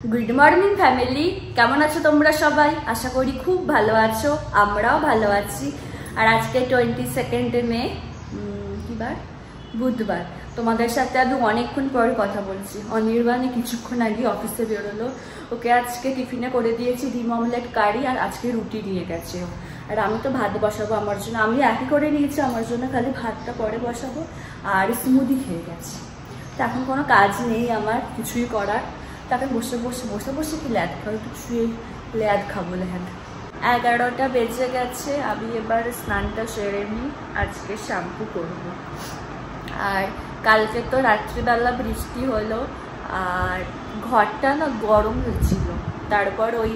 Good morning family केमन आछो तोमरा सबाई आशा करी खूब भालो आछो आमराओ भालो आछि। और आज के 22 मे किबार बुधवार তোমাদের সাথে আমি অনেকক্ষণ পর কথা বলছি। অনির্বাণে কিছুক্ষণ আগে অফিসে বেরোলো, ওকে আজকে টিফিনে করে দিয়েছি ডিম অমলেট কারি আর আজকে রুটি নিয়ে গেছে। আর আমি তো ভাত বসাবো আমার জন্য, আমি একই করে নিয়েছি আমার জন্য, খালি ভাতটা পরে বসাবো আর স্মুদি খেয়ে গেছি। তো এখন কোনো কাজ নেই আমার কিছুই করার, তাকে বসে বসে বসে বসে কি ল্যাদ খাবো, একটু শুয়ে ল্যাদ খাবো। ল্যাদ 11টা বেজে গেছে, আমি এবার স্নানটা সেরে নিই, আজকে শ্যাম্পু করবো। আর কালকে তো রাত্রিবেলা বৃষ্টি হলো আর ঘরটা না গরম হচ্ছিল। তারপর ওই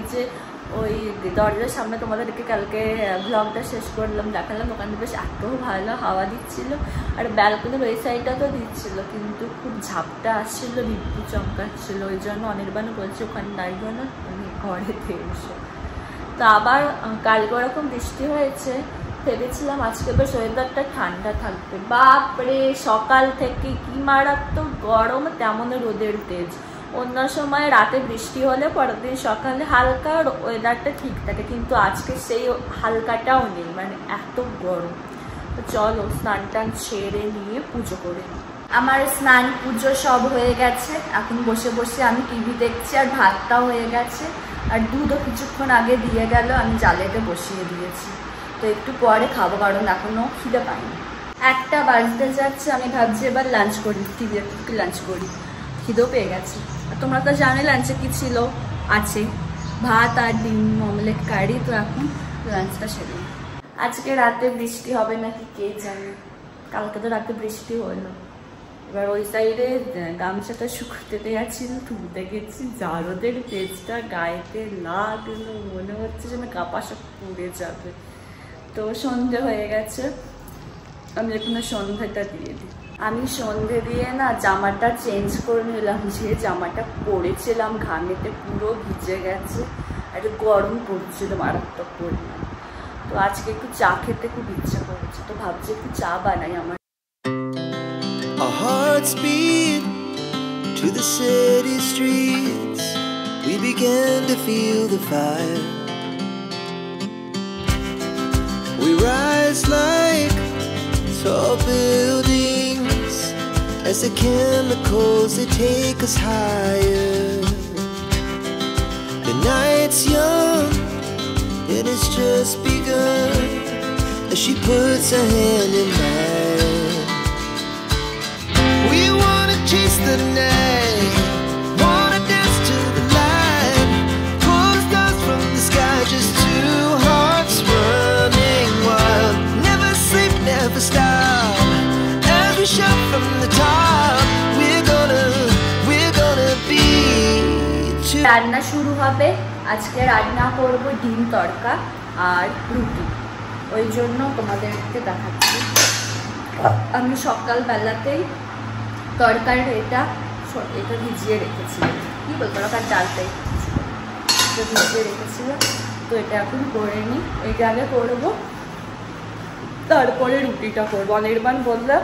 দরজার সামনে তোমাদেরকে কালকে ব্লগটা শেষ করলাম, দেখালাম ওখানে বেশ এত ভালো হাওয়া দিচ্ছিল। আর ব্যালকনির ওই সাইডটা তো দিচ্ছিল, কিন্তু খুব ঝাপটা আসছিল, বিদ্যুৎ চমকাচ্ছিল। ওই জন্য অনির্বাণও বলছে ওখানে দাঁড়িয়ে না, তুমি ঘরেতে এসো। তো আবার কালকে ওরকম বৃষ্টি হয়েছে, ভেবেছিলাম আজকে বেশ ওয়েদারটা ঠান্ডা থাকবে। বাপরে সকাল থেকে কি মারাত্মক গরম, তেমন রোদের তেজ। অন্য সময় রাতে বৃষ্টি হলে পরের দিন সকালে হালকা ওয়েদারটা ঠিক থাকে, কিন্তু আজকে সেই হালকাটাও নেই, মানে এত গরম। তো চলো স্নান টান সেরে নিয়ে পুজো করে নিই। আমার স্নান পুজো সব হয়ে গেছে, এখন বসে বসে আমি টিভি দেখছি আর ভাতটাও হয়ে গেছে। আর দুধও কিছুক্ষণ আগে দিয়ে গেল, আমি জালেতে বসিয়ে দিয়েছি। তো একটু পরে খাবো, কারণ এখনো খিদে পাইনি। 1টা বাজতে যাচ্ছে, আমি ভাবছি এবার লাঞ্চ করি, টিভি একটু লাঞ্চ করি, খিদেও পেয়ে গেছে। আর তোমরা তো জানোই লাঞ্চে কি ছিল, আছে ভাত আর ডিম অমলেট কারি। তো এখন লাঞ্চটা সেরে। আজকে রাতে বৃষ্টি হবে নাকি কে জানে, কালকে তো রাতে বৃষ্টি হলো। এবার ওই সাইডে গামছাটা শুকোতে দেওয়া ছিল, তুলতে গেছি, জারদের তেজটা গায়েতে লাগলো, মনে হচ্ছে যেন কাপাসা পুড়ে যাবে। তো সন্ধে হয়ে গেছে, আমি এখন সন্ধ্যাটা দিয়ে দিই। আমি সন্ধে দিয়ে না জামাটা চেঞ্জ করে নিলাম, যে জামাটা পরেছিলাম ঘামেতে পুরো ভিজে গেছে আর গরম পড়ছিল মারাত্মক পরিমাণ। তো আজকে একটু চা খেতে খুব ইচ্ছা করছে, তো ভাবছি একটু চা বানাই। আমার Our hearts beat to the city streets. We began to feel the fire. We rise like tall buildings as the chemicals they take us higher. The night's young and it's just begun as she puts her hand in mine. We wanna chase the night, wanna dance to the light, pull the stars from the sky, just two hearts running wild. Never sleep, never stop, as we shout from the top. We're gonna be two. রান্না শুরু হবে, আজকে রান্না করব ডিম তড়কা আর রুটি। ওই জন্য তোমাদেরকে দেখাচ্ছি, আমি সকালবেলাতেই তরকার এটা ভিজিয়ে রেখেছিলাম, কি বলতো তরকার ডালটাই ভিজিয়ে রেখেছিলাম। তো এটা এখন করে নিই, এটা আগে করবো তারপরে রুটিটা করবো। অনির্বাণ বললো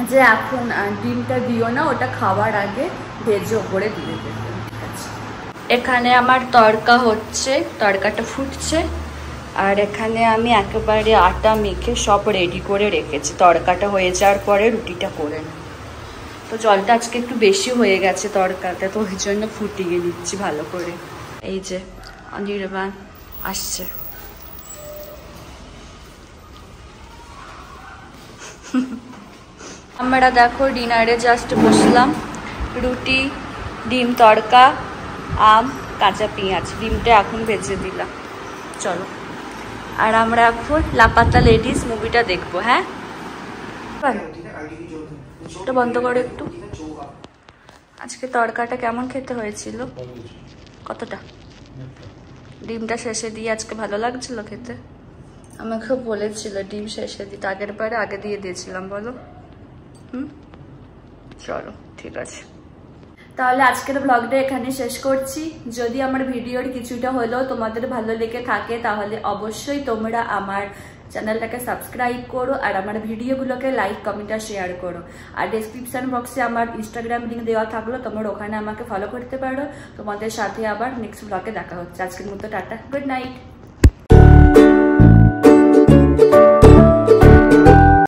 যে এখন ডিমটা দিও না, ওটা খাওয়ার আগে ভেজে ওপরে দিয়ে দেবে। এখানে আমার তড়কা হচ্ছে, তড়কাটা ফুটছে। আর এখানে আমি একেবারে আটা মেখে সব রেডি করে রেখেছি, তড়কাটা হয়ে যাওয়ার পরে রুটিটা করে নেব। তো জলটা আজকে একটু বেশি হয়ে গেছে তড়কাতে, তো ওই জন্য ফুটিয়ে নিচ্ছি ভালো করে। এই যে অনির্বাণ আসছে। আমরা দেখো ডিনারে জাস্ট বসলাম, রুটি, ডিম তড়কা, আম, কাঁচা পেঁয়াজ, ডিমটা এখন ভেজে দিলাম। চলো, আর আমরা এখন লাপাতা লেডিস মুভিটা দেখবো। হ্যাঁ, এটা বন্ধ করো একটু। আজকে তড়কাটা কেমন খেতে হয়েছিল, কতটা? ডিমটা শেষে দিয়ে আজকে ভালো লাগছিল খেতে। আমাকে বলেছিল ডিম শেষে দিতে, আগের বারে আগে দিয়ে দিয়েছিলাম, বলো। চলো ঠিক আছে, তাহলে আজকের ব্লগটা এখানে শেষ করছি। যদি আমার ভিডিওর কিছুটা হলেও তোমাদের ভালো লেগে থাকে তাহলে অবশ্যই তোমরা আমার চ্যানেলটাকে সাবস্ক্রাইব করো আর আমার ভিডিওগুলোকে লাইক কমেন্ট আর শেয়ার করো। আর ডেসক্রিপশন বক্সে আমার ইনস্টাগ্রাম লিঙ্ক দেওয়া থাকলো, তোমরা ওখানে আমাকে ফলো করতে পারো। তোমাদের সাথে আবার নেক্সট ব্লগে দেখা হচ্ছে। আজকের মতো টাটা, গুড নাইট।